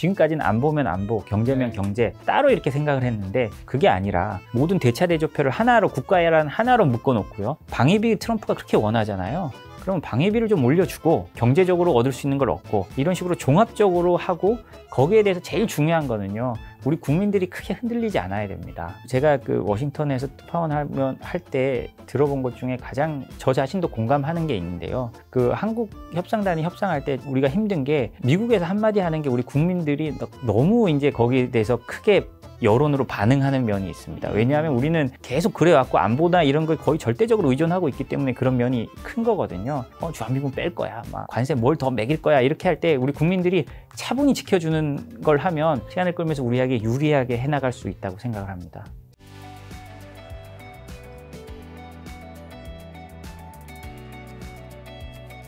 지금까지는 안보면 안보, 경제면 경제 따로 이렇게 생각을 했는데 그게 아니라 모든 대차 대조표를 하나로 국가란 하나로 묶어놓고요. 방위비 트럼프가 그렇게 원하잖아요. 그러면 방위비를 좀 올려주고 경제적으로 얻을 수 있는 걸 얻고 이런 식으로 종합적으로 하고 거기에 대해서 제일 중요한 거는요. 우리 국민들이 크게 흔들리지 않아야 됩니다. 제가 그 워싱턴에서 특파원 할 때 들어본 것 중에 가장 저 자신도 공감하는 게 있는데요. 그 한국 협상단이 협상할 때 우리가 힘든 게 미국에서 한마디 하는 게 우리 국민들이 너무 이제 거기에 대해서 크게 여론으로 반응하는 면이 있습니다. 왜냐하면 우리는 계속 그래왔고 안보나 이런 걸 거의 절대적으로 의존하고 있기 때문에 그런 면이 큰 거거든요. 주한미군 뺄 거야, 막 관세 뭘 더 매길 거야 이렇게 할 때 우리 국민들이 차분히 지켜주는 걸 하면 시간을 끌면서 우리에게 유리하게 해나갈 수 있다고 생각을 합니다.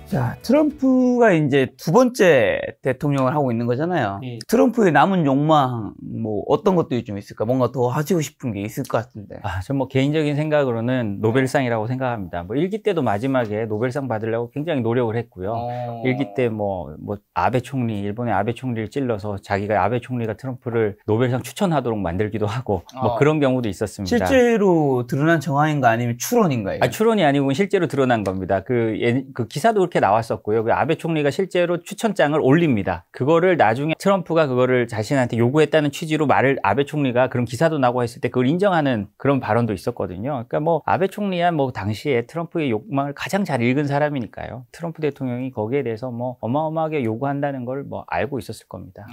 자, 트럼프가 이제 두 번째 대통령을 하고 있는 거잖아요. 네. 트럼프의 남은 욕망, 뭐, 어떤 것들이 좀 있을까? 뭔가 더 하시고 싶은 게 있을 것 같은데. 전 뭐 개인적인 생각으로는 노벨상이라고 생각합니다. 뭐 일기 때도 마지막에 노벨상 받으려고 굉장히 노력을 했고요. 일기 때 뭐 아베 총리, 일본의 아베 총리를 찔러서 자기가 아베 총리가 트럼프를 노벨상 추천하도록 만들기도 하고 뭐 그런 경우도 있었습니다. 실제로 드러난 정황인가 아니면 추론인가요? 추론이 아니고 실제로 드러난 겁니다. 그 기사도 그렇게 나왔었고요. 그 아베 총리가 실제로 추천장을 올립니다. 그거를 나중에 트럼프가 그거를 자신한테 요구했다는 취지로 아베 총리가 그런 기사도 나고 했을 때 그걸 인정하는 그런 발언도 있었거든요. 그러니까 뭐 아베 총리야 뭐 당시에 트럼프의 욕망을 가장 잘 읽은 사람이니까요. 트럼프 대통령이 거기에 대해서 뭐 어마어마하게 요구한다는 걸 뭐 알고 있었을 겁니다.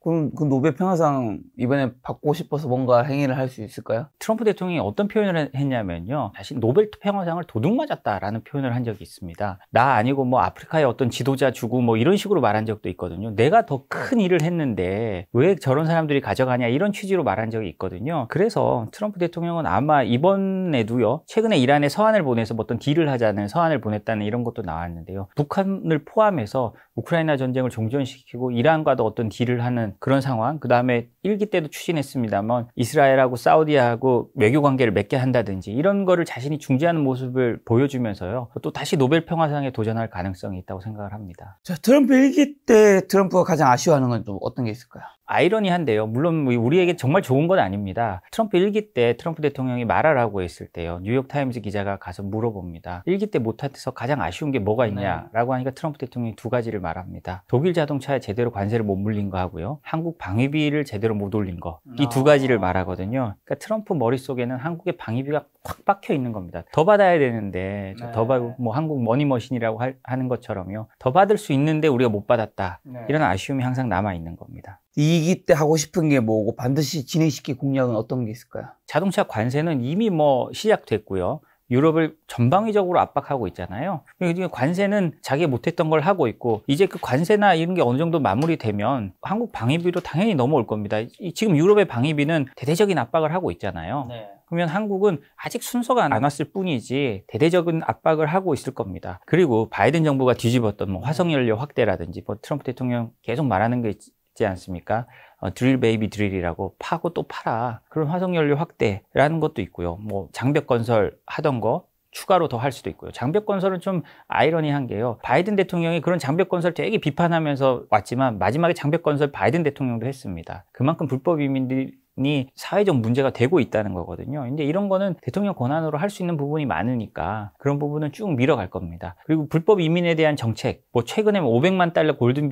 그럼 그 노벨 평화상 이번에 받고 싶어서 뭔가 행위를 할 수 있을까요? 트럼프 대통령이 어떤 표현을 했냐면요. 자신 노벨 평화상을 도둑맞았다라는 표현을 한 적이 있습니다. 나 아니고 뭐 아프리카의 어떤 지도자 주고 뭐 이런 식으로 말한 적도 있거든요. 내가 더 큰 일을 했는데 왜 저런 사람들이 가져가냐 이런 취지로 말한 적이 있거든요. 그래서 트럼프 대통령은 아마 이번에도요. 최근에 이란에 서한을 보내서 뭐 어떤 딜을 하자는 서한을 보냈다는 이런 것도 나왔는데요. 북한을 포함해서 우크라이나 전쟁을 종전시키고 이란과도 어떤 딜을 하는 그런 상황. 그 다음에 일기 때도 추진했습니다만 이스라엘하고 사우디하고 외교 관계를 맺게 한다든지 이런 거를 자신이 중재하는 모습을 보여주면서요. 또 다시 노벨 평화상에 도전할 가능성이 있다고 생각을 합니다. 자, 트럼프 일기 때 트럼프가 가장 아쉬워하는 건 좀 어떤 게 있을까요? 아이러니한데요. 물론 우리에게 정말 좋은 건 아닙니다. 트럼프 일기 때 트럼프 대통령이 말하라고 했을 때요. 뉴욕타임즈 기자가 가서 물어봅니다. 일기 때 못해서 가장 아쉬운 게 뭐가 있냐라고 하니까 트럼프 대통령이 두 가지를 말합니다. 독일 자동차에 제대로 관세를 못 물린 거 하고요. 한국 방위비를 제대로 못 올린 거. 이 두 가지를 말하거든요. 그러니까 트럼프 머릿속에는 한국의 방위비가 확 박혀 있는 겁니다. 더 받아야 되는데 더 받고 뭐 한국 머니머신이라고 하는 것처럼요. 더 받을 수 있는데 우리가 못 받았다. 이런 아쉬움이 항상 남아 있는 겁니다. 이기 때 하고 싶은 게 뭐고 반드시 진행시킬 공약은 어떤 게 있을까요? 자동차 관세는 이미 뭐 시작됐고요. 유럽을 전방위적으로 압박하고 있잖아요. 관세는 자기가 못했던 걸 하고 있고 이제 그 관세나 이런 게 어느 정도 마무리되면 한국 방위비로 당연히 넘어올 겁니다. 지금 유럽의 방위비는 대대적인 압박을 하고 있잖아요. 그러면 한국은 아직 순서가 안 왔을 뿐이지 대대적인 압박을 하고 있을 겁니다. 그리고 바이든 정부가 뒤집었던 뭐 화석연료 확대라든지 뭐 트럼프 대통령 계속 말하는 게 있지 않습니까? 드릴 베이비 드릴이라고 파고 또 팔아. 그런 화석연료 확대라는 것도 있고요. 뭐 장벽 건설 하던 거 추가로 더 할 수도 있고요. 장벽 건설은 좀 아이러니한 게요. 바이든 대통령이 그런 장벽 건설 되게 비판하면서 왔지만 마지막에 장벽 건설 바이든 대통령도 했습니다. 그만큼 불법 이민들이 사회적 문제가 되고 있다는 거거든요. 근데 이런 거는 대통령 권한으로 할 수 있는 부분이 많으니까 그런 부분은 쭉 밀어갈 겁니다. 그리고 불법 이민에 대한 정책, 뭐 최근에 500만 달러 골드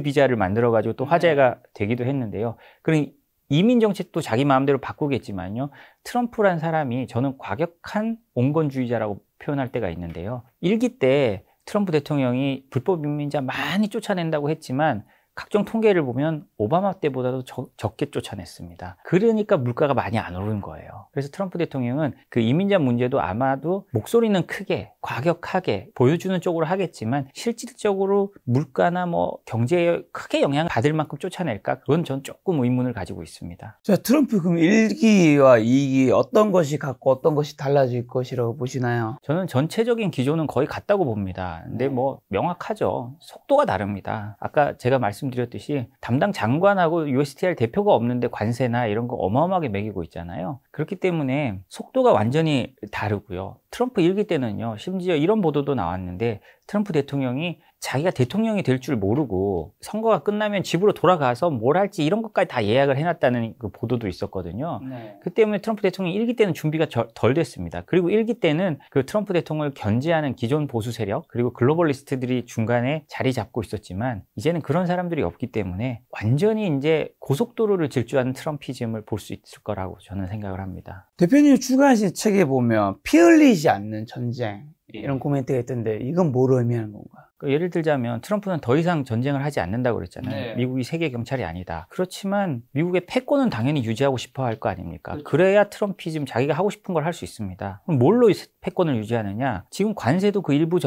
비자를 만들어가지고 또 화제가 되기도 했는데요. 그런 이민 정책도 자기 마음대로 바꾸겠지만요. 트럼프란 사람이 저는 과격한 온건주의자라고 표현할 때가 있는데요. 일기 때 트럼프 대통령이 불법 이민자 많이 쫓아낸다고 했지만 각종 통계를 보면 오바마 때보다도 적게 쫓아냈습니다. 그러니까 물가가 많이 안 오른 거예요. 그래서 트럼프 대통령은 그 이민자 문제도 아마도 목소리는 크게 과격하게 보여주는 쪽으로 하겠지만 실질적으로 물가나 뭐 경제에 크게 영향을 받을 만큼 쫓아낼까? 그건 전 조금 의문을 가지고 있습니다. 자, 트럼프 그럼 1기와 2기 어떤 것이 같고 어떤 것이 달라질 것이라고 보시나요? 저는 전체적인 기조는 거의 같다고 봅니다. 근데 뭐 명확하죠. 속도가 다릅니다. 아까 제가 말씀드렸듯이 담당 장관하고 USTR 대표가 없는데 관세나 이런 거 어마어마하게 매기고 있잖아요. 그렇기 때문에 속도가 완전히 다르고요. 트럼프 1기 때는요. 심지어 이런 보도도 나왔는데 트럼프 대통령이 자기가 대통령이 될 줄 모르고 선거가 끝나면 집으로 돌아가서 뭘 할지 이런 것까지 다 예약을 해놨다는 그 보도도 있었거든요. 네. 그 때문에 트럼프 대통령이 1기 때는 준비가 덜 됐습니다. 그리고 1기 때는 그 트럼프 대통령을 견제하는 기존 보수 세력 그리고 글로벌리스트들이 중간에 자리 잡고 있었지만 이제는 그런 사람들이 없기 때문에 완전히 이제 고속도로를 질주하는 트럼피즘을 볼 수 있을 거라고 저는 생각을 합니다. 대표님 출간하신 책에 보면 피 흘리지 않는 전쟁 이런 코멘트가 있던데 이건 뭐로 의미하는 건가요? 예를 들자면 트럼프는 더 이상 전쟁을 하지 않는다고 그랬잖아요. 네. 미국이 세계 경찰이 아니다. 그렇지만 미국의 패권은 당연히 유지하고 싶어 할 거 아닙니까? 그래야 트럼피즘 자기가 하고 싶은 걸 할 수 있습니다. 그럼 뭘로 패권을 유지하느냐? 지금 관세도 그 일부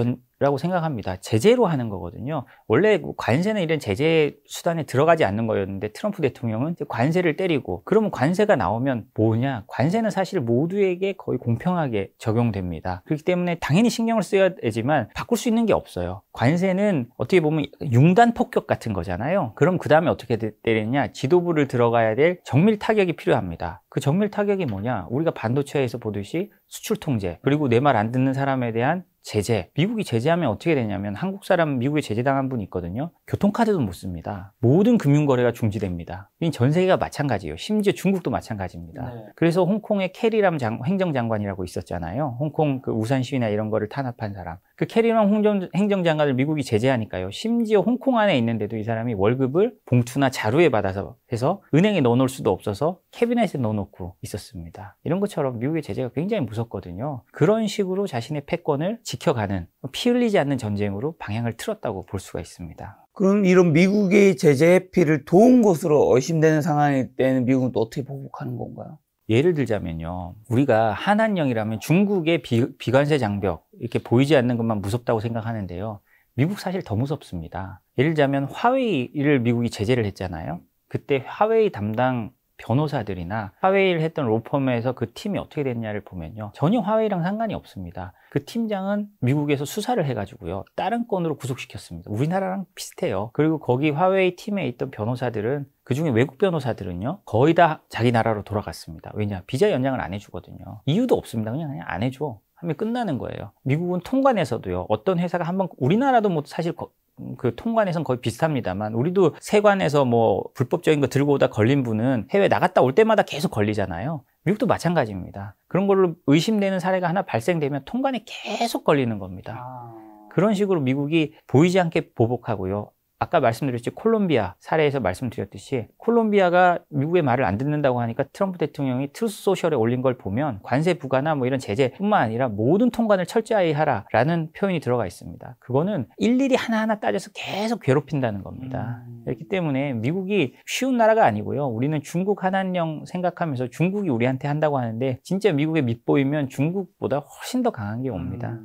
라고 생각합니다. 제재로 하는 거거든요. 원래 관세는 이런 제재 수단에 들어가지 않는 거였는데 트럼프 대통령은 관세를 때리고 그러면 관세가 나오면 뭐냐? 관세는 사실 모두에게 거의 공평하게 적용됩니다. 그렇기 때문에 당연히 신경을 써야 되지만 바꿀 수 있는 게 없어요. 관세는 어떻게 보면 융단 폭격 같은 거잖아요. 그럼 그 다음에 어떻게 때리느냐? 지도부를 들어가야 될 정밀 타격이 필요합니다. 그 정밀 타격이 뭐냐? 우리가 반도체에서 보듯이 수출 통제 그리고 내 말 안 듣는 사람에 대한 제재. 미국이 제재하면 어떻게 되냐면 한국 사람 미국에 제재당한 분이 있거든요. 교통카드도 못 씁니다. 모든 금융거래가 중지됩니다. 전 세계가 마찬가지예요. 심지어 중국도 마찬가지입니다. 네. 그래서 홍콩에 캐리람 행정장관이라고 있었잖아요. 홍콩 그 우산 시위나 이런 거를 탄압한 사람. 그 캐리람 행정장관을 미국이 제재하니까요. 심지어 홍콩 안에 있는데도 이 사람이 월급을 봉투나 자루에 받아서 해서 은행에 넣어놓을 수도 없어서 캐비넷에 넣어놓고 있었습니다. 이런 것처럼 미국의 제재가 굉장히 무섭거든요. 그런 식으로 자신의 패권을 지켜가는 피 흘리지 않는 전쟁으로 방향을 틀었다고 볼 수가 있습니다. 그럼 이런 미국의 제재 회피를 도운 것으로 의심되는 상황일 때는 미국은 또 어떻게 보복하는 건가요? 예를 들자면요. 우리가 한한령이라면 중국의 비관세 장벽 이렇게 보이지 않는 것만 무섭다고 생각하는데요. 미국 사실 더 무섭습니다. 예를 들자면 화웨이를 미국이 제재를 했잖아요. 그때 화웨이 담당 변호사들이나 화웨이를 했던 로펌에서 그 팀이 어떻게 됐냐를 보면요. 전혀 화웨이랑 상관이 없습니다. 그 팀장은 미국에서 수사를 해가지고요. 다른 건으로 구속시켰습니다. 우리나라랑 비슷해요. 그리고 거기 화웨이 팀에 있던 변호사들은 그중에 외국 변호사들은요. 거의 다 자기 나라로 돌아갔습니다. 왜냐? 비자 연장을 안 해주거든요. 이유도 없습니다. 그냥 안 해줘. 하면 끝나는 거예요. 미국은 통관에서도요. 어떤 회사가 한번 우리나라도 뭐 사실 그 통관에선 거의 비슷합니다만 우리도 세관에서 뭐 불법적인 거 들고 오다 걸린 분은 해외 나갔다 올 때마다 계속 걸리잖아요. 미국도 마찬가지입니다. 그런 걸로 의심되는 사례가 하나 발생되면 통관에 계속 걸리는 겁니다. 그런 식으로 미국이 보이지 않게 보복하고요. 아까 말씀드렸지 콜롬비아 사례에서 말씀드렸듯이 콜롬비아가 미국의 말을 안 듣는다고 하니까 트럼프 대통령이 트루스 소셜에 올린 걸 보면 관세 부과나 뭐 이런 제재뿐만 아니라 모든 통관을 철저히 하라라는 표현이 들어가 있습니다. 그거는 일일이 하나하나 따져서 계속 괴롭힌다는 겁니다. 그렇기 때문에 미국이 쉬운 나라가 아니고요. 우리는 중국 한한령 생각하면서 중국이 우리한테 한다고 하는데 진짜 미국에 밑보이면 중국보다 훨씬 더 강한 게 옵니다.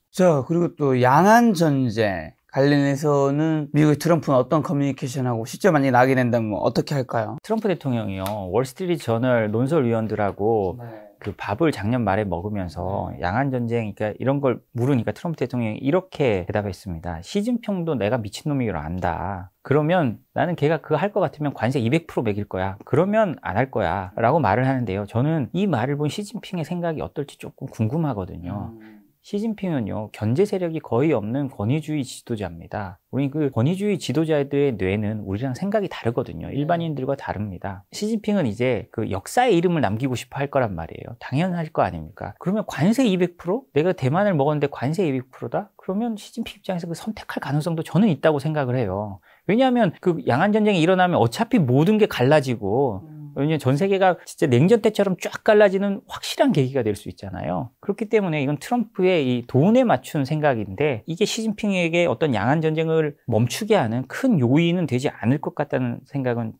자, 그리고 또 양안 전쟁 관련해서는 미국의 트럼프는 어떤 커뮤니케이션하고 실제 만약에 나게 된다면 어떻게 할까요? 트럼프 대통령이요. 월스트리트 저널 논설위원들하고 그 밥을 작년 말에 먹으면서 양안전쟁 그러니까 이런 걸 물으니까 트럼프 대통령이 이렇게 대답했습니다. 시진핑도 내가 미친놈이라 안다. 그러면 나는 걔가 그거 할 것 같으면 관세 200% 매길 거야. 그러면 안 할 거야. 라고 말을 하는데요. 저는 이 말을 본 시진핑의 생각이 어떨지 조금 궁금하거든요. 시진핑은요, 견제 세력이 거의 없는 권위주의 지도자입니다. 우리 그 권위주의 지도자들의 뇌는 우리랑 생각이 다르거든요. 일반인들과 다릅니다. 시진핑은 이제 그 역사의 이름을 남기고 싶어 할 거란 말이에요. 당연할 거 아닙니까? 그러면 관세 200%? 내가 대만을 먹었는데 관세 200%다? 그러면 시진핑 입장에서 그 선택할 가능성도 저는 있다고 생각을 해요. 왜냐하면 그 양안전쟁이 일어나면 어차피 모든 게 갈라지고 왜냐하면 전 세계가 진짜 냉전 때처럼 쫙 갈라지는 확실한 계기가 될 수 있잖아요. 그렇기 때문에 이건 트럼프의 이 돈에 맞춘 생각인데 이게 시진핑에게 어떤 양안 전쟁을 멈추게 하는 큰 요인은 되지 않을 것 같다는 생각은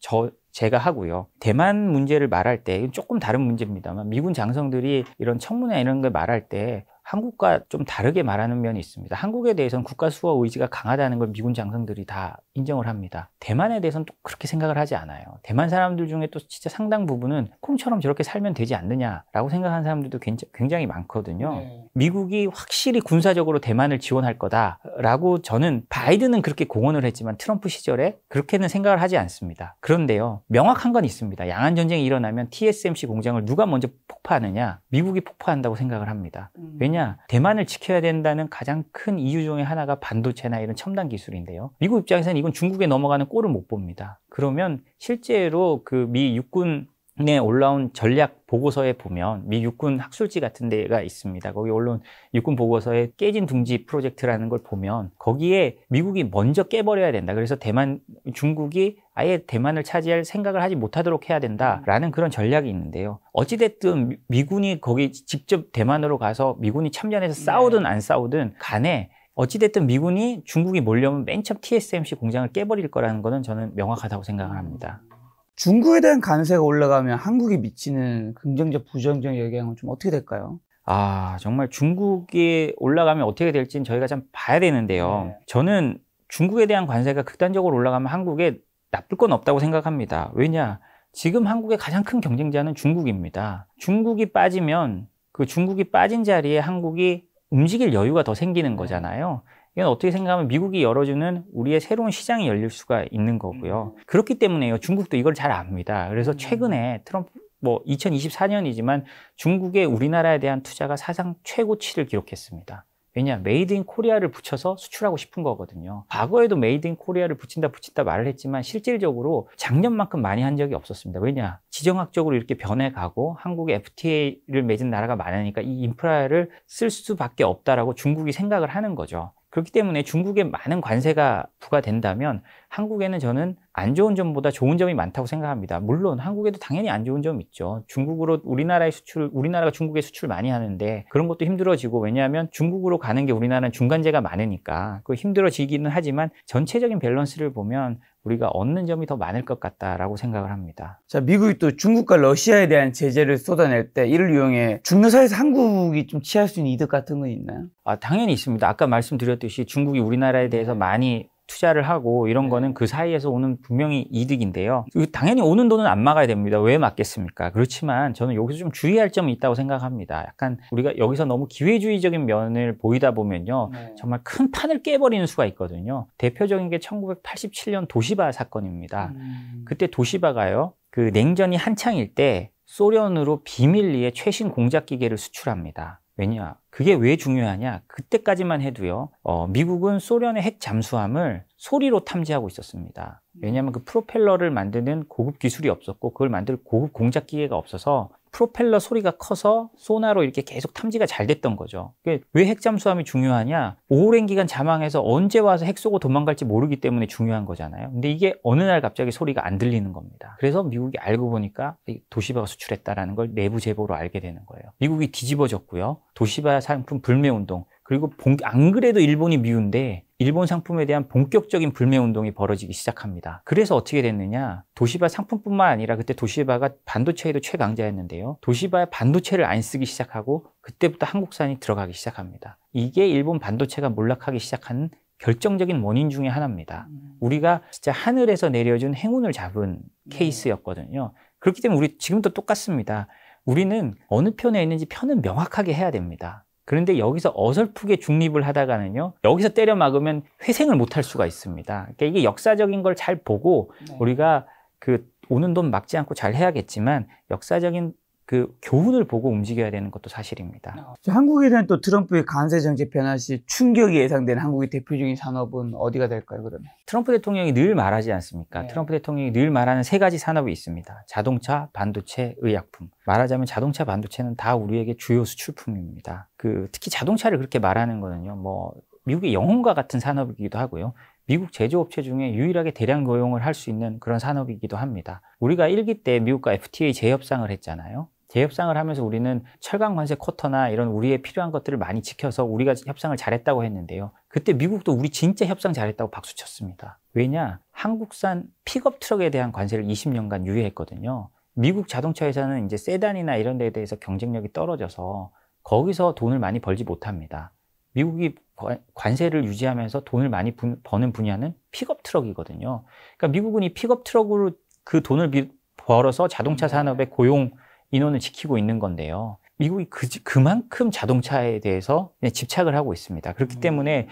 제가 하고요. 대만 문제를 말할 때 조금 다른 문제입니다만 미군 장성들이 이런 청문회 이런 걸 말할 때 한국과 좀 다르게 말하는 면이 있습니다. 한국에 대해서는 국가 수호 의지가 강하다는 걸 미군 장성들이 다 인정을 합니다. 대만에 대해서는 또 그렇게 생각을 하지 않아요. 대만 사람들 중에 또 진짜 상당 부분은 콩처럼 저렇게 살면 되지 않느냐라고 생각하는 사람들도 굉장히 많거든요. 미국이 확실히 군사적으로 대만을 지원할 거다라고 저는 바이든은 그렇게 공언을 했지만 트럼프 시절에 그렇게는 생각을 하지 않습니다. 그런데요. 명확한 건 있습니다. 양안 전쟁이 일어나면 TSMC 공장을 누가 먼저 폭파하느냐? 미국이 폭파한다고 생각을 합니다. 왜냐하면 왜냐? 대만을 지켜야 된다는 가장 큰 이유 중에 하나가 반도체나 이런 첨단 기술인데요. 미국 입장에서는 이건 중국에 넘어가는 꼴을 못 봅니다. 그러면 실제로 그 미 육군에 올라온 전략 보고서에 보면 미 육군 학술지 같은 데가 있습니다. 거기 올라온 육군 보고서에 깨진 둥지 프로젝트라는 걸 보면 거기에 미국이 먼저 깨버려야 된다. 그래서 중국이 아예 대만을 차지할 생각을 하지 못하도록 해야 된다라는 그런 전략이 있는데요. 어찌됐든 미군이 거기 직접 대만으로 가서 미군이 참전해서 싸우든 안 싸우든 간에 어찌됐든 미군이 중국이 몰려오면 맨 처음 TSMC 공장을 깨버릴 거라는 거는 저는 명확하다고 생각을 합니다. 중국에 대한 관세가 올라가면 한국에 미치는 긍정적, 부정적 영향은 좀 어떻게 될까요? 정말 중국이 올라가면 어떻게 될지는 저희가 좀 봐야 되는데요. 저는 중국에 대한 관세가 극단적으로 올라가면 한국에 나쁠 건 없다고 생각합니다. 왜냐? 지금 한국의 가장 큰 경쟁자는 중국입니다. 중국이 빠지면 그 중국이 빠진 자리에 한국이 움직일 여유가 더 생기는 거잖아요. 이건 어떻게 생각하면 미국이 열어주는 우리의 새로운 시장이 열릴 수가 있는 거고요. 그렇기 때문에요. 중국도 이걸 잘 압니다. 그래서 최근에 트럼프 2024년이지만 중국의 우리나라에 대한 투자가 사상 최고치를 기록했습니다. 왜냐? 메이드 인 코리아를 붙여서 수출하고 싶은 거거든요. 과거에도 메이드 인 코리아를 붙인다 말을 했지만 실질적으로 작년만큼 많이 한 적이 없었습니다. 왜냐? 지정학적으로 이렇게 변해가고 한국에 FTA를 맺은 나라가 많으니까 이 인프라를 쓸 수밖에 없다라고 중국이 생각을 하는 거죠. 그렇기 때문에 중국에 많은 관세가 부과된다면 한국에는 저는 안 좋은 점보다 좋은 점이 많다고 생각합니다. 물론 한국에도 당연히 안 좋은 점이 있죠. 우리나라가 중국에 수출 많이 하는데 그런 것도 힘들어지고, 왜냐하면 중국으로 가는 게 우리나라는 중간재가 많으니까 그 힘들어지기는 하지만 전체적인 밸런스를 보면 우리가 얻는 점이 더 많을 것 같다라고 생각을 합니다. 자, 미국이 또 중국과 러시아에 대한 제재를 쏟아낼 때 이를 이용해 중러사에서 한국이 좀 취할 수 있는 이득 같은 건 있나요? 당연히 있습니다. 아까 말씀드렸듯이 중국이 우리나라에 대해서 많이 투자를 하고 이런 거는 그 사이에서 오는 분명히 이득인데요. 당연히 오는 돈은 안 막아야 됩니다. 왜 막겠습니까? 그렇지만 저는 여기서 좀 주의할 점이 있다고 생각합니다. 약간 우리가 여기서 너무 기회주의적인 면을 보이다 보면요. 정말 큰 판을 깨버리는 수가 있거든요. 대표적인 게 1987년 도시바 사건입니다. 그때 도시바가요. 그 냉전이 한창일 때 소련으로 비밀리에 최신 공작기계를 수출합니다. 왜냐? 그게 왜 중요하냐? 그때까지만 해도요, 미국은 소련의 핵 잠수함을 소리로 탐지하고 있었습니다. 왜냐하면 그 프로펠러를 만드는 고급 기술이 없었고, 그걸 만들 고급 공작 기계가 없어서 프로펠러 소리가 커서 소나로 이렇게 계속 탐지가 잘 됐던 거죠. 왜 핵 잠수함이 중요하냐? 오랜 기간 잠항해서 언제 와서 핵 쏘고 도망갈지 모르기 때문에 중요한 거잖아요. 근데 이게 어느 날 갑자기 소리가 안 들리는 겁니다. 그래서 미국이 알고 보니까 도시바가 수출했다라는 걸 내부 제보로 알게 되는 거예요. 미국이 뒤집어졌고요. 도시바 상품 불매운동, 그리고 안 그래도 일본이 미운데 일본 상품에 대한 본격적인 불매운동이 벌어지기 시작합니다. 그래서 어떻게 됐느냐? 도시바 상품뿐만 아니라 그때 도시바가 반도체에도 최강자였는데요. 도시바의 반도체를 안 쓰기 시작하고 그때부터 한국산이 들어가기 시작합니다. 이게 일본 반도체가 몰락하기 시작한 결정적인 원인 중에 하나입니다. 우리가 진짜 하늘에서 내려준 행운을 잡은 케이스였거든요. 그렇기 때문에 우리 지금도 똑같습니다. 우리는 어느 편에 있는지 편은 명확하게 해야 됩니다. 그런데 여기서 어설프게 중립을 하다가는요, 여기서 때려 막으면 회생을 못할 수가 있습니다. 그러니까 이게 역사적인 걸 잘 보고 우리가 그 오는 돈 막지 않고 잘 해야겠지만 역사적인 그 교훈을 보고 움직여야 되는 것도 사실입니다. 한국에 대한 또 트럼프의 관세 정책 변화 시 충격이 예상되는 한국의 대표적인 산업은 어디가 될까요, 그러면? 트럼프 대통령이 늘 말하지 않습니까? 트럼프 대통령이 늘 말하는 세 가지 산업이 있습니다. 자동차, 반도체, 의약품. 말하자면 자동차, 반도체는 다 우리에게 주요 수출품입니다. 특히 자동차를 그렇게 말하는 거는요, 미국의 영혼과 같은 산업이기도 하고요. 미국 제조업체 중에 유일하게 대량 고용을 할 수 있는 그런 산업이기도 합니다. 우리가 1기 때 미국과 FTA 재협상을 했잖아요. 재협상을 하면서 우리는 철강 관세 쿼터나 이런 우리의 필요한 것들을 많이 지켜서 우리가 협상을 잘했다고 했는데요. 그때 미국도 우리 진짜 협상 잘했다고 박수 쳤습니다. 왜냐? 한국산 픽업 트럭에 대한 관세를 20년간 유예했거든요. 미국 자동차 회사는 이제 세단이나 이런 데에 대해서 경쟁력이 떨어져서 거기서 돈을 많이 벌지 못합니다. 미국이 관세를 유지하면서 돈을 많이 버는 분야는 픽업 트럭이거든요. 그러니까 미국은 이 픽업 트럭으로 그 돈을 벌어서 자동차 산업의 고용 인원을 지키고 있는 건데요. 미국이 그만큼 자동차에 대해서 집착을 하고 있습니다. 그렇기 때문에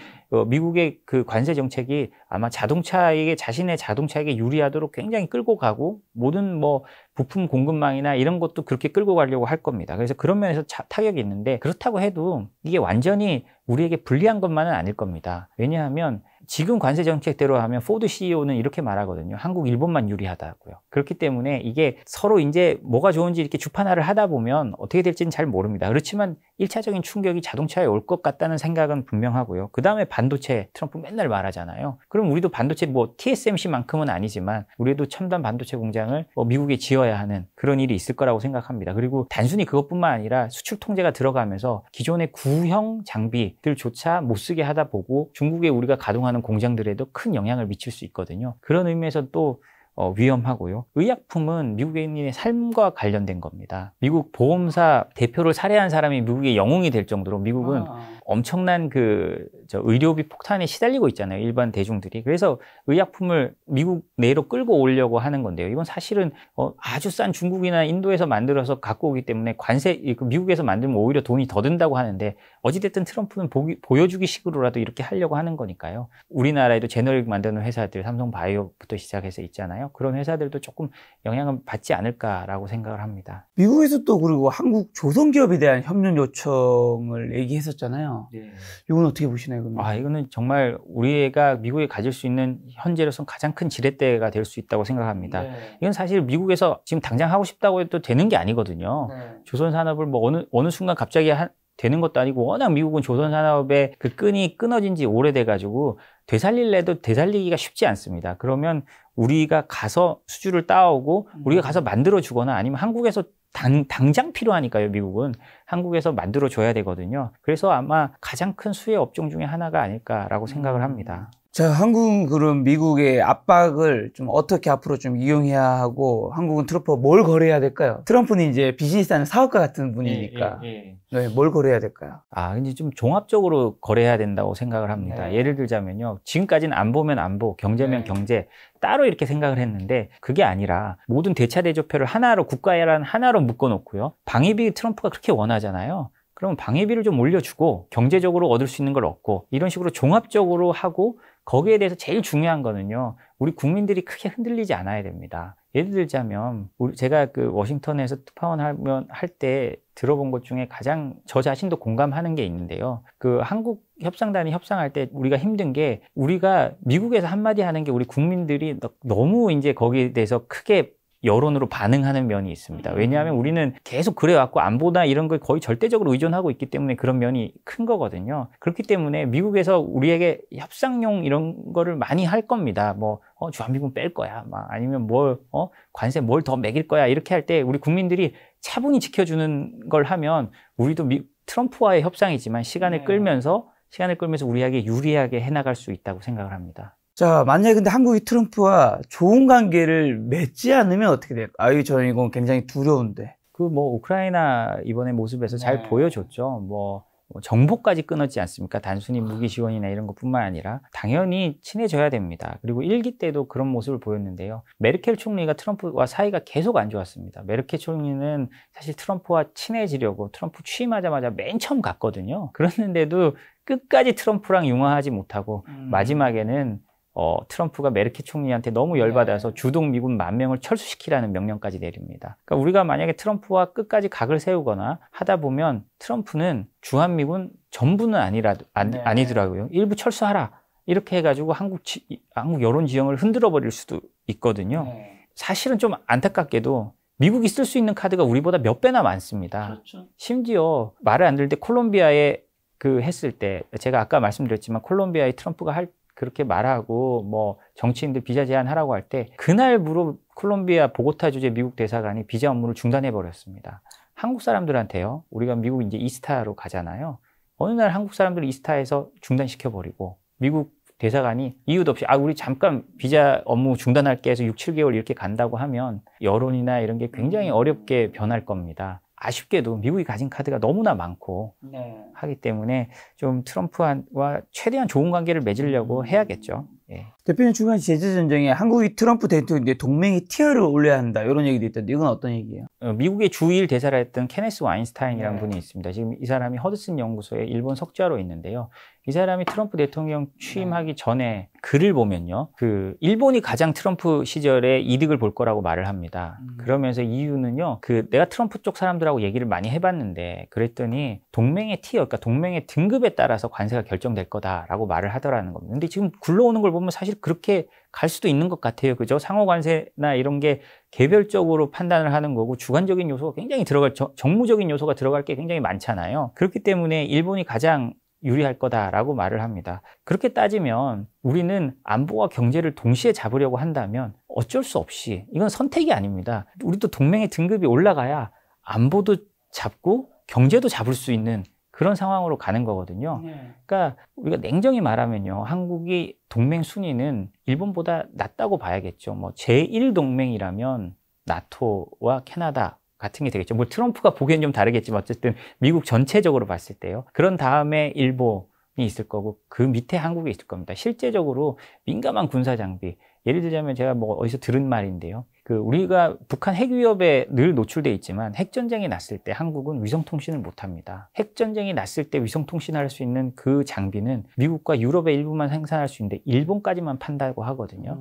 미국의 그 관세 정책이 아마 자신의 자동차에게 유리하도록 굉장히 끌고 가고 모든 뭐 부품 공급망이나 이런 것도 그렇게 끌고 가려고 할 겁니다. 그래서 그런 면에서 타격이 있는데 그렇다고 해도 이게 완전히 우리에게 불리한 것만은 아닐 겁니다. 왜냐하면 지금 관세 정책대로 하면 포드 CEO는 이렇게 말하거든요. 한국, 일본만 유리하다고요. 그렇기 때문에 이게 서로 이제 뭐가 좋은지 이렇게 주판화를 하다 보면 어떻게 될지는 잘 모릅니다. 그렇지만 1차적인 충격이 자동차에 올 것 같다는 생각은 분명하고요. 그 다음에 반도체, 트럼프 맨날 말하잖아요. 그럼 우리도 반도체 뭐 TSMC만큼은 아니지만 우리도 첨단 반도체 공장을 미국에 지어야 하는 그런 일이 있을 거라고 생각합니다. 그리고 단순히 그것뿐만 아니라 수출 통제가 들어가면서 기존의 구형 장비들조차 못 쓰게 하다 보고 중국에 우리가 가동하는 공장들에도 큰 영향을 미칠 수 있거든요. 그런 의미에서 또 위험하고요. 의약품은 미국인의 삶과 관련된 겁니다. 미국 보험사 대표를 살해한 사람이 미국의 영웅이 될 정도로 미국은 엄청난 의료비 폭탄에 시달리고 있잖아요. 일반 대중들이. 그래서 의약품을 미국 내로 끌고 오려고 하는 건데요. 이건 사실은 아주 싼 중국이나 인도에서 만들어서 갖고 오기 때문에 미국에서 만들면 오히려 돈이 더 든다고 하는데 어찌됐든 트럼프는 보여주기 식으로라도 이렇게 하려고 하는 거니까요. 우리나라에도 제너릭 만드는 회사들 삼성바이오부터 시작해서 있잖아요. 그런 회사들도 조금 영향을 받지 않을까라고 생각을 합니다. 미국에서 또 그리고 한국 조선기업에 대한 협력 요청을 얘기했었잖아요. 네. 이건 어떻게 보시나요? 그러면? 이거는 정말 우리가 미국에 가질 수 있는 현재로서는 가장 큰 지렛대가 될 수 있다고 생각합니다. 네. 이건 사실 미국에서 지금 당장 하고 싶다고 해도 되는 게 아니거든요. 네. 조선산업을 어느 순간 갑자기 되는 것도 아니고 워낙 미국은 조선산업의 그 끈이 끊어진 지 오래돼가지고 되살리기가 쉽지 않습니다. 그러면 우리가 가서 수주를 따오고 우리가 가서 만들어주거나 아니면 한국에서 당장 필요하니까요. 미국은 한국에서 만들어줘야 되거든요. 그래서 아마 가장 큰 수혜 업종 중에 하나가 아닐까라고 생각을 합니다. 자, 한국은 그럼 미국의 압박을 좀 어떻게 앞으로 좀 이용해야 하고 한국은 트럼프와 뭘 거래해야 될까요? 트럼프는 이제 비즈니스하는 사업가 같은 분이니까 네, 뭘 거래해야 될까요? 이제 좀 종합적으로 거래해야 된다고 생각을 합니다. 네. 예를 들자면요. 지금까지는 안보면 안보, 경제면 경제 따로 이렇게 생각을 했는데 그게 아니라 모든 대차대조표를 국가란 하나로 묶어놓고요. 방위비 트럼프가 그렇게 원하잖아요. 그러면 방위비를 좀 올려주고 경제적으로 얻을 수 있는 걸 얻고 이런 식으로 종합적으로 하고 거기에 대해서 제일 중요한 거는요. 우리 국민들이 크게 흔들리지 않아야 됩니다. 예를 들자면 제가 워싱턴에서 특파원 할 때 들어본 것 중에 가장 저 자신도 공감하는 게 있는데요. 한국 협상단이 협상할 때 우리가 힘든 게 우리가 미국에서 한마디 하는 게 우리 국민들이 너무 이제 거기에 대해서 크게 여론으로 반응하는 면이 있습니다. 왜냐하면 우리는 계속 그래왔고 안보나 이런 걸 거의 절대적으로 의존하고 있기 때문에 그런 면이 큰 거거든요. 그렇기 때문에 미국에서 우리에게 협상용 이런 거를 많이 할 겁니다. 주한미군 뺄 거야. 아니면 관세 뭘 더 매길 거야. 이렇게 할 때 우리 국민들이 차분히 지켜주는 걸 하면 우리도 트럼프와의 협상이지만 시간을 끌면서 우리에게 유리하게 해나갈 수 있다고 생각을 합니다. 자, 만약에 근데 한국이 트럼프와 좋은 관계를 맺지 않으면 어떻게 될까요? 저는 이건 굉장히 두려운데. 우크라이나 이번에 모습에서 잘 보여줬죠. 정보까지 끊었지 않습니까? 단순히 무기 지원이나 이런 것뿐만 아니라 당연히 친해져야 됩니다. 그리고 1기 때도 그런 모습을 보였는데요. 메르켈 총리가 트럼프와 사이가 계속 안 좋았습니다. 메르켈 총리는 사실 트럼프와 친해지려고 트럼프 취임하자마자 맨 처음 갔거든요. 그랬는데도 끝까지 트럼프랑 융화하지 못하고 마지막에는 트럼프가 메르켈 총리한테 너무 열받아서 주동 미군 10,000명을 철수시키라는 명령까지 내립니다. 그러니까 우리가 만약에 트럼프와 끝까지 각을 세우거나 하다 보면 트럼프는 주한미군 전부는 아니더라고요. 일부 철수하라. 이렇게 해가지고 한국 여론 지형을 흔들어 버릴 수도 있거든요. 사실은 좀 안타깝게도 미국이 쓸 수 있는 카드가 우리보다 몇 배나 많습니다. 그렇죠. 심지어 말을 안 들을 때 콜롬비아에 했을 때 제가 아까 말씀드렸지만 콜롬비아에 트럼프가 그렇게 말하고 정치인들 비자 제한하라고 할 때 그날부로 콜롬비아 보고타 주재 미국 대사관이 비자 업무를 중단해 버렸습니다. 한국 사람들한테요. 우리가 미국 이제 이스타로 가잖아요. 어느 날 한국 사람들을 이스타에서 중단시켜 버리고 미국 대사관이 이유도 없이 우리 잠깐 비자 업무 중단할게 해서 6, 7개월 이렇게 간다고 하면 여론이나 이런 게 굉장히 어렵게 변할 겁니다. 아쉽게도 미국이 가진 카드가 너무나 많고 하기 때문에 좀 트럼프와 최대한 좋은 관계를 맺으려고 해야겠죠. 대표님 주간 제재전쟁에 한국이 트럼프 대통령 동맹의 티어를 올려야 한다 이런 얘기도 있던데 이건 어떤 얘기예요? 미국의 주1 대사를 했던 케네스 와인스타인이라는 네. 분이 있습니다. 지금 이 사람이 허드슨 연구소에 일본 석좌로 있는데요. 이 사람이 트럼프 대통령 취임하기 전에 글을 보면요. 일본이 가장 트럼프 시절에 이득을 볼 거라고 말을 합니다. 그러면서 이유는요. 내가 트럼프 쪽 사람들하고 얘기를 많이 해봤는데 그랬더니 동맹의 티어, 그러니까 동맹의 등급에 따라서 관세가 결정될 거다라고 말을 하더라는 겁니다. 근데 지금 굴러오는 걸 보면 사실 그렇게 갈 수도 있는 것 같아요. 그죠? 상호 관세나 이런 게 개별적으로 판단을 하는 거고 주관적인 요소가 굉장히 정무적인 요소가 들어갈 게 굉장히 많잖아요. 그렇기 때문에 일본이 가장 유리할 거다라고 말을 합니다. 그렇게 따지면 우리는 안보와 경제를 동시에 잡으려고 한다면 어쩔 수 없이 이건 선택이 아닙니다. 우리도 동맹의 등급이 올라가야 안보도 잡고 경제도 잡을 수 있는 그런 상황으로 가는 거거든요. 그러니까 우리가 냉정히 말하면요. 한국이 동맹 순위는 일본보다 낮다고 봐야겠죠. 뭐 제1동맹이라면 나토와 캐나다 같은 게 되겠죠. 뭐 트럼프가 보기엔 좀 다르겠지만 어쨌든 미국 전체적으로 봤을 때요. 그런 다음에 일본이 있을 거고 그 밑에 한국이 있을 겁니다. 실제적으로 민감한 군사 장비. 예를 들자면 제가 뭐 어디서 들은 말인데요. 우리가 북한 핵 위협에 늘 노출돼 있지만 핵전쟁이 났을 때 한국은 위성통신을 못합니다. 핵전쟁이 났을 때 위성통신할 수 있는 그 장비는 미국과 유럽의 일부만 생산할 수 있는데 일본까지만 판다고 하거든요.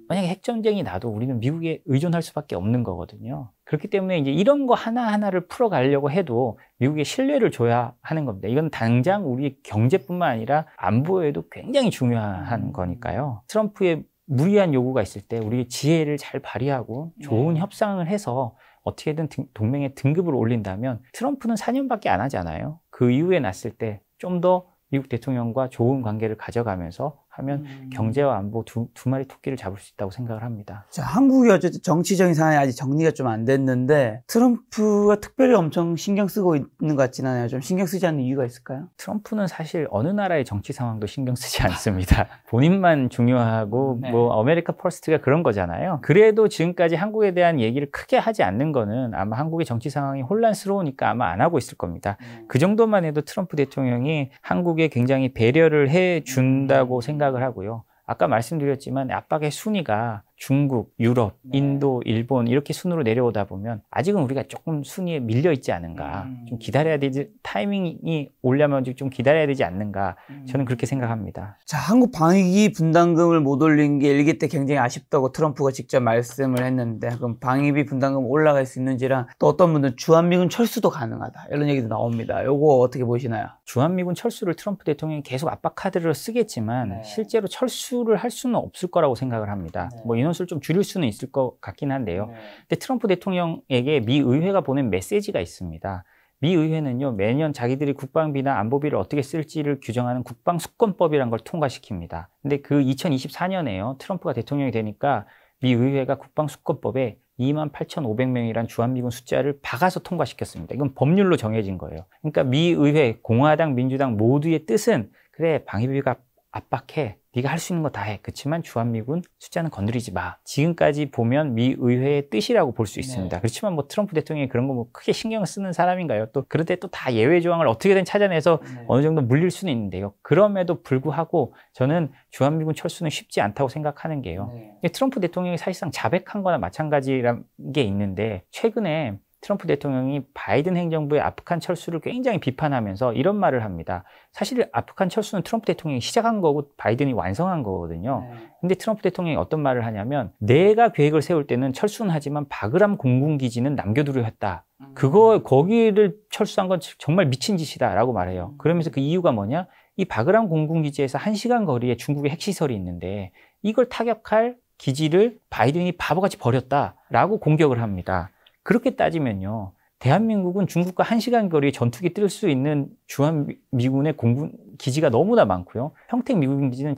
만약에 핵전쟁이 나도 우리는 미국에 의존할 수밖에 없는 거거든요. 그렇기 때문에 이제 이런 거 하나하나를 풀어가려고 해도 미국에 신뢰를 줘야 하는 겁니다. 이건 당장 우리 경제뿐만 아니라 안보에도 굉장히 중요한 거니까요. 트럼프의 무리한 요구가 있을 때 우리 지혜를 잘 발휘하고 좋은 협상을 해서 어떻게든 동맹의 등급을 올린다면 트럼프는 4년밖에 안 하잖아요. 그 이후에 났을 때 좀 더 미국 대통령과 좋은 관계를 가져가면서 하면 경제와 안보 두 마리 토끼를 잡을 수 있다고 생각을 합니다. 자, 한국이 어쨌든 정치적인 상황이 아직 정리가 좀 안 됐는데 트럼프가 특별히 엄청 신경 쓰고 있는 것 같지는 않아요. 좀 신경 쓰지 않는 이유가 있을까요? 트럼프는 사실 어느 나라의 정치 상황도 신경 쓰지 않습니다. 본인만 중요하고 뭐 아메리카 퍼스트가 그런 거잖아요. 그래도 지금까지 한국에 대한 얘기를 크게 하지 않는 거는 아마 한국의 정치 상황이 혼란스러우니까 아마 안 하고 있을 겁니다. 그 정도만 해도 트럼프 대통령이 한국에 굉장히 배려를 해준다고 생각을 하고요. 아까 말씀드렸지만 압박의 순위가 중국, 유럽, 인도, 일본 이렇게 순으로 내려오다 보면 아직은 우리가 조금 순위에 밀려 있지 않은가. 좀 기다려야 되지, 타이밍이 오려면 좀 기다려야 되지 않는가. 저는 그렇게 생각합니다. 자, 한국 방위비 분담금을 못 올린 게 일기 때 굉장히 아쉽다고 트럼프가 직접 말씀을 했는데 그럼 방위비 분담금 올라갈 수 있는지랑 또 어떤 분들은 주한미군 철수도 가능하다 이런 얘기도 나옵니다. 요거 어떻게 보시나요? 주한미군 철수를 트럼프 대통령이 계속 압박 카드로 쓰겠지만 실제로 철수를 할 수는 없을 거라고 생각을 합니다. 뭐 인원수를 좀 줄일 수는 있을 것 같긴 한데요. 근데 트럼프 대통령에게 미 의회가 보낸 메시지가 있습니다. 미 의회는요, 매년 자기들이 국방비나 안보비를 어떻게 쓸지를 규정하는 국방수권법이라는 걸 통과시킵니다. 근데 그 2024년에요, 트럼프가 대통령이 되니까 미 의회가 국방수권법에 28,500명이란 주한미군 숫자를 박아서 통과시켰습니다. 이건 법률로 정해진 거예요. 그러니까 미 의회, 공화당, 민주당 모두의 뜻은 그래, 방위비가 압박해. 네가 할 수 있는 거 다 해. 그렇지만 주한미군 숫자는 건드리지 마. 지금까지 보면 미 의회의 뜻이라고 볼 수 있습니다. 그렇지만 뭐 트럼프 대통령이 그런 거 뭐 크게 신경 쓰는 사람인가요? 또 그런데 또 다 예외 조항을 어떻게든 찾아내서 어느 정도 물릴 수는 있는데요. 그럼에도 불구하고 저는 주한미군 철수는 쉽지 않다고 생각하는 게요. 트럼프 대통령이 사실상 자백한 거나 마찬가지란 게 있는데 최근에 트럼프 대통령이 바이든 행정부의 아프간 철수를 굉장히 비판하면서 이런 말을 합니다. 사실 아프간 철수는 트럼프 대통령이 시작한 거고 바이든이 완성한 거거든요. 근데 트럼프 대통령이 어떤 말을 하냐면 내가 계획을 세울 때는 철수는 하지만 바그람 공군기지는 남겨두려 했다. 거기를 철수한 건 정말 미친 짓이다라고 말해요. 그러면서 그 이유가 뭐냐? 이 바그람 공군기지에서 1시간 거리에 중국의 핵시설이 있는데 이걸 타격할 기지를 바이든이 바보같이 버렸다라고 공격을 합니다. 그렇게 따지면요. 대한민국은 중국과 1시간 거리에 전투기 뜰 수 있는 주한미군의 공군 기지가 너무나 많고요. 평택 미군 기지는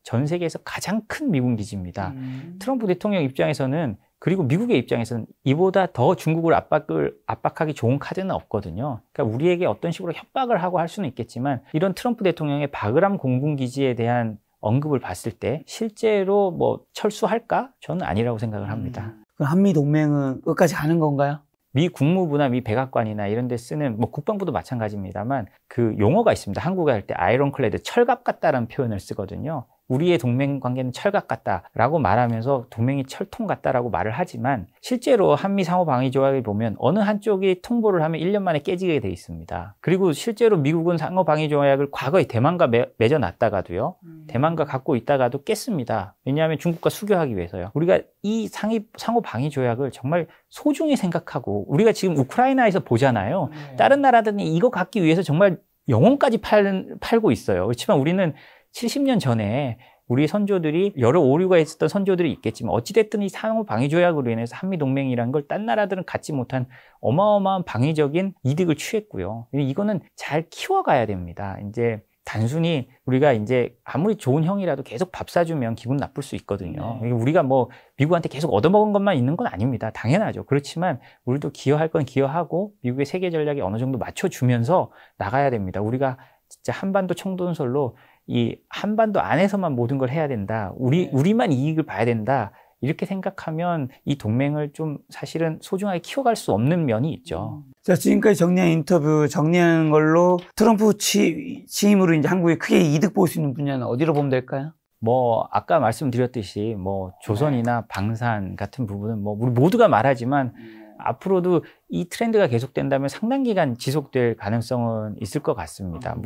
전 세계에서 가장 큰 미군 기지입니다. 트럼프 대통령 입장에서는 그리고 미국의 입장에서는 이보다 더 중국을 압박하기 좋은 카드는 없거든요. 그러니까 우리에게 어떤 식으로 협박을 하고 할 수는 있겠지만 이런 트럼프 대통령의 바그람 공군 기지에 대한 언급을 봤을 때 실제로 뭐 철수할까? 저는 아니라고 생각을 합니다. 그럼 한미 동맹은 끝까지 가는 건가요? 미 국무부나 미 백악관이나 이런 데 쓰는 뭐 국방부도 마찬가지입니다만 그 용어가 있습니다. 한국에 할 때 아이론클레드 철갑 같다라는 표현을 쓰거든요. 우리의 동맹 관계는 철갑 같다라고 말하면서 동맹이 철통 같다라고 말을 하지만 실제로 한미 상호 방위 조약을 보면 어느 한쪽이 통보를 하면 1년 만에 깨지게 돼 있습니다. 그리고 실제로 미국은 상호 방위 조약을 과거에 대만과 맺어놨다가도요. 대만과 갖고 있다가도 깼습니다. 왜냐하면 중국과 수교하기 위해서요. 우리가 이 상호 방위 조약을 정말 소중히 생각하고 우리가 지금 우크라이나에서 보잖아요. 다른 나라들은 이거 갖기 위해서 정말 영혼까지 팔고 있어요. 그렇지만 우리는 70년 전에 우리 선조들이 여러 오류가 있었던 선조들이 있겠지만 어찌됐든 이 상호 방위 조약으로 인해서 한미 동맹이라는 걸 딴 나라들은 갖지 못한 어마어마한 방위적인 이득을 취했고요. 이거는 잘 키워가야 됩니다. 이제 단순히 우리가 이제 아무리 좋은 형이라도 계속 밥 사주면 기분 나쁠 수 있거든요. 우리가 뭐 미국한테 계속 얻어먹은 것만 있는 건 아닙니다. 당연하죠. 그렇지만 우리도 기여할 건 기여하고 미국의 세계 전략에 어느 정도 맞춰주면서 나가야 됩니다. 우리가 진짜 한반도 청동설로 이 한반도 안에서만 모든 걸 해야 된다. 우리만 이익을 봐야 된다. 이렇게 생각하면 이 동맹을 좀 사실은 소중하게 키워갈 수 없는 면이 있죠. 자, 지금까지 정리한 인터뷰 정리한 걸로 트럼프 취임으로 이제 한국에 크게 이득 볼 수 있는 분야는 어디로 보면 될까요? 뭐 아까 말씀드렸듯이 뭐 조선이나 방산 같은 부분은 뭐 우리 모두가 말하지만 앞으로도 이 트렌드가 계속된다면 상당 기간 지속될 가능성은 있을 것 같습니다.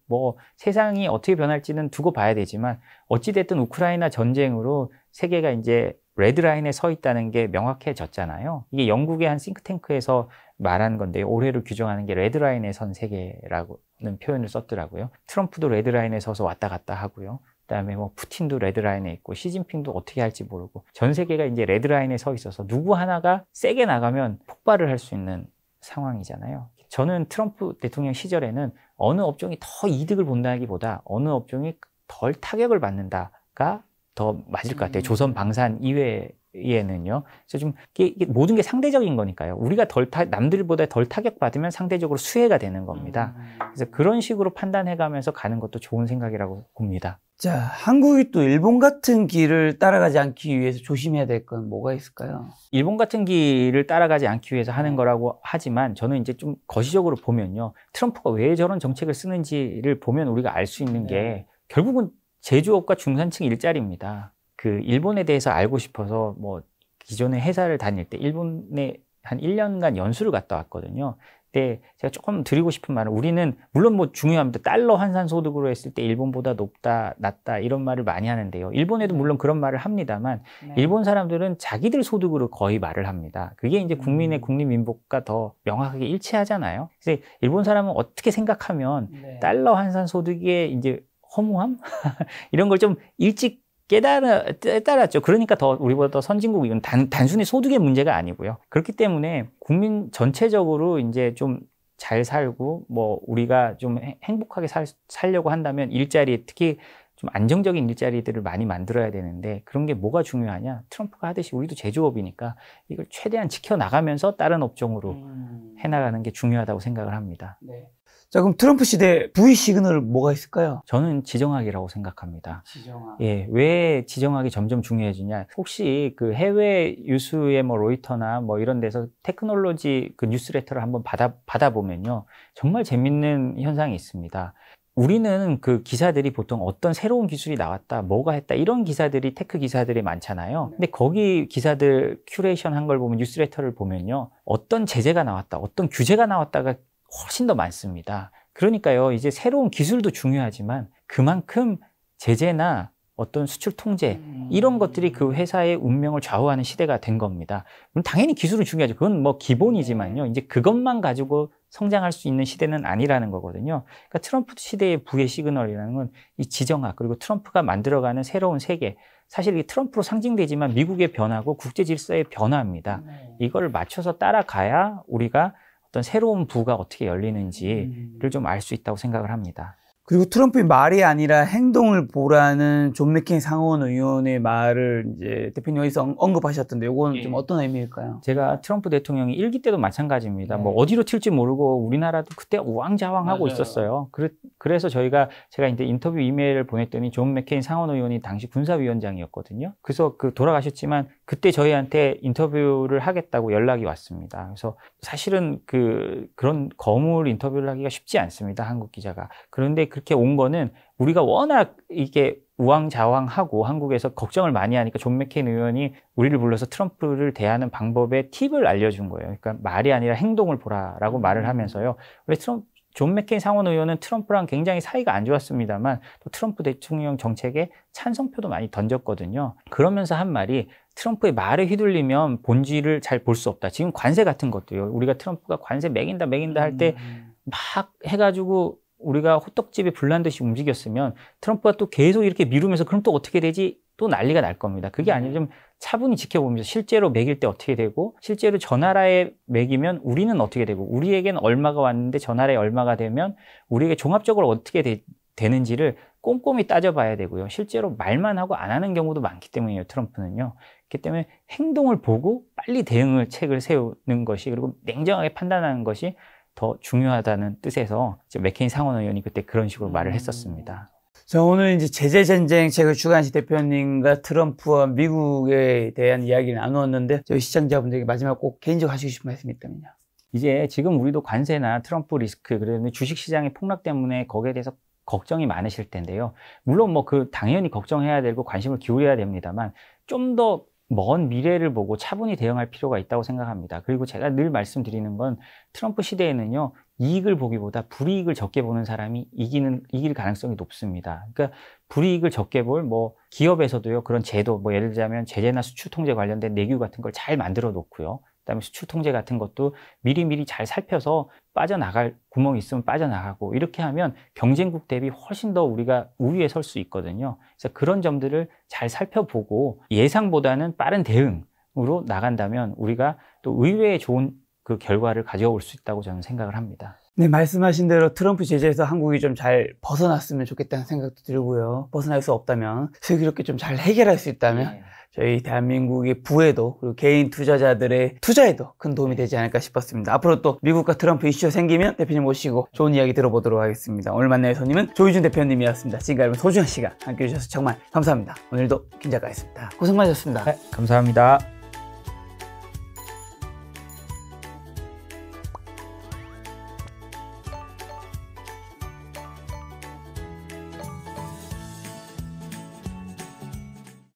뭐 세상이 어떻게 변할지는 두고 봐야 되지만 어찌됐든 우크라이나 전쟁으로 세계가 이제 레드라인에 서 있다는 게 명확해졌잖아요. 이게 영국의 한 싱크탱크에서 말한 건데 올해를 규정하는 게 레드라인에 선 세계라는 표현을 썼더라고요. 트럼프도 레드라인에 서서 왔다 갔다 하고요. 그다음에 뭐 푸틴도 레드라인에 있고 시진핑도 어떻게 할지 모르고 전 세계가 이제 레드라인에 서 있어서 누구 하나가 세게 나가면 폭발을 할 수 있는 상황이잖아요. 저는 트럼프 대통령 시절에는 어느 업종이 더 이득을 본다기보다 어느 업종이 덜 타격을 받는다가 더 맞을 것 같아요. 조선 방산 이외에는요. 그래서 좀 이게 모든 게 상대적인 거니까요. 우리가 남들보다 덜 타격받으면 상대적으로 수혜가 되는 겁니다. 그래서 그런 식으로 판단해가면서 가는 것도 좋은 생각이라고 봅니다. 자, 한국이 또 일본 같은 길을 따라가지 않기 위해서 조심해야 될 건 뭐가 있을까요? 일본 같은 길을 따라가지 않기 위해서 하는 거라고 하지만 저는 이제 좀 거시적으로 보면요. 트럼프가 왜 저런 정책을 쓰는지를 보면 우리가 알 수 있는 게 결국은 제조업과 중산층 일자리입니다. 그 일본에 대해서 알고 싶어서 뭐 기존에 회사를 다닐 때 일본에 한 1년간 연수를 갔다 왔거든요. 근데 제가 조금 드리고 싶은 말은 우리는 물론 뭐 중요합니다. 달러 환산 소득으로 했을 때 일본보다 높다, 낮다 이런 말을 많이 하는데요. 일본에도 물론 그런 말을 합니다만 일본 사람들은 자기들 소득으로 거의 말을 합니다. 그게 이제 국민의 국민민복과 더 명확하게 일치하잖아요. 그래서 일본 사람은 어떻게 생각하면 달러 환산 소득의 이제 허무함? 이런 걸 좀 일찍 깨달았죠. 그러니까 더 우리보다 더 선진국, 이건 단순히 소득의 문제가 아니고요. 그렇기 때문에 국민 전체적으로 이제 좀 잘 살고 뭐 우리가 좀 행복하게 살려고 한다면 일자리, 특히 좀 안정적인 일자리들을 많이 만들어야 되는데 그런 게 뭐가 중요하냐? 트럼프가 하듯이 우리도 제조업이니까 이걸 최대한 지켜나가면서 다른 업종으로 해나가는 게 중요하다고 생각을 합니다. 자, 그럼 트럼프 시대 부의 시그널 뭐가 있을까요? 저는 지정학이라고 생각합니다. 지정학. 예, 왜 지정학이 점점 중요해지냐? 혹시 그 해외 뉴스의 뭐 로이터나 뭐 이런 데서 테크놀로지 그 뉴스레터를 한번 받아보면요. 정말 재밌는 현상이 있습니다. 우리는 그 기사들이 보통 어떤 새로운 기술이 나왔다, 뭐가 했다, 이런 기사들이 테크 기사들이 많잖아요. 근데 거기 기사들 큐레이션 한 걸 보면 뉴스레터를 보면요. 어떤 제재가 나왔다, 어떤 규제가 나왔다가 훨씬 더 많습니다. 그러니까요, 이제 새로운 기술도 중요하지만 그만큼 제재나 어떤 수출 통제 이런 것들이 그 회사의 운명을 좌우하는 시대가 된 겁니다. 당연히 기술은 중요하죠. 그건 뭐 기본이지만요. 이제 그것만 가지고 성장할 수 있는 시대는 아니라는 거거든요. 그러니까 트럼프 시대의 부의 시그널이라는 건 이 지정학 그리고 트럼프가 만들어가는 새로운 세계, 사실 이 트럼프로 상징되지만 미국의 변화고 국제 질서의 변화입니다. 이걸 맞춰서 따라가야 우리가 어떤 새로운 부가 어떻게 열리는지를 좀 알 수 있다고 생각을 합니다. 그리고 트럼프의 말이 아니라 행동을 보라는 존 맥케인 상원 의원의 말을 이제 대표님 어디서 언급하셨던데 이건 좀 어떤 의미일까요? 제가 트럼프 대통령이 일기 때도 마찬가지입니다. 뭐 어디로 튈지 모르고 우리나라도 그때 우왕좌왕하고 있었어요. 그래서 제가 이제 인터뷰 이메일을 보냈더니 존 맥케인 상원 의원이 당시 군사위원장이었거든요. 그래서 돌아가셨지만 그때 저희한테 인터뷰를 하겠다고 연락이 왔습니다. 그래서 사실은 그런 거물 인터뷰를 하기가 쉽지 않습니다. 한국 기자가. 그런데 그렇게 온 거는 우리가 워낙 이게 우왕좌왕하고 한국에서 걱정을 많이 하니까 존 맥케인 의원이 우리를 불러서 트럼프를 대하는 방법의 팁을 알려준 거예요. 그러니까 말이 아니라 행동을 보라라고 말을 하면서요. 원래 존 맥케인 상원 의원은 트럼프랑 굉장히 사이가 안 좋았습니다만 또 트럼프 대통령 정책에 찬성표도 많이 던졌거든요. 그러면서 한 말이 트럼프의 말에 휘둘리면 본질을 잘 볼 수 없다. 지금 관세 같은 것도요. 우리가 트럼프가 관세 매긴다 할 때 막 해가지고 우리가 호떡집에 불난 듯이 움직였으면 트럼프가 또 계속 이렇게 미루면서 그럼 또 어떻게 되지? 또 난리가 날 겁니다. 그게 아니라 좀 차분히 지켜보면서 실제로 매길 때 어떻게 되고 실제로 저 나라에 매기면 우리는 어떻게 되고 우리에게는 얼마가 왔는데 저 나라에 얼마가 되면 우리에게 종합적으로 어떻게 되는지를 꼼꼼히 따져봐야 되고요. 실제로 말만 하고 안 하는 경우도 많기 때문이에요. 트럼프는요. 그렇기 때문에 행동을 보고 빨리 책을 세우는 것이 그리고 냉정하게 판단하는 것이 더 중요하다는 뜻에서 맥케인 상원 의원이 그때 그런 식으로 말을 했었습니다. 자, 오늘 이제 제재 전쟁 책을 주간식 대표님과 트럼프와 미국에 대한 이야기를 나누었는데 저희 시청자분들에게 마지막 꼭 개인적으로 하시고 싶은 말씀이 있다면요. 이제 지금 우리도 관세나 트럼프 리스크 그러면 주식시장의 폭락 때문에 거기에 대해서 걱정이 많으실 텐데요. 물론 뭐 당연히 걱정해야 되고 관심을 기울여야 됩니다만 좀 더 먼 미래를 보고 차분히 대응할 필요가 있다고 생각합니다. 그리고 제가 늘 말씀드리는 건 트럼프 시대에는요. 이익을 보기보다 불이익을 적게 보는 사람이 이길 가능성이 높습니다. 그러니까 불이익을 적게 볼 기업에서도요. 그런 제도 예를 들자면 제재나 수출 통제 관련된 내규 같은 걸 잘 만들어 놓고요. 그다음에 수출 통제 같은 것도 미리미리 잘 살펴서 빠져나갈 구멍이 있으면 빠져나가고 이렇게 하면 경쟁국 대비 훨씬 더 우리가 우위에 설 수 있거든요. 그래서 그런 점들을 잘 살펴보고 예상보다는 빠른 대응으로 나간다면 우리가 또 의외의 좋은 그 결과를 가져올 수 있다고 저는 생각을 합니다. 네, 말씀하신 대로 트럼프 제재에서 한국이 좀 잘 벗어났으면 좋겠다는 생각도 들고요. 벗어날 수 없다면 슬기롭게 좀 잘 해결할 수 있다면 저희 대한민국의 부에도 그리고 개인 투자자들의 투자에도 큰 도움이 되지 않을까 싶었습니다. 앞으로 또 미국과 트럼프 이슈가 생기면 대표님 모시고 좋은 이야기 들어보도록 하겠습니다. 오늘 만날 손님은 조희준 대표님이었습니다. 지금까지 소중한 시간 함께해 주셔서 정말 감사합니다. 오늘도 김 작가였습니다. 고생 많으셨습니다. 네, 감사합니다.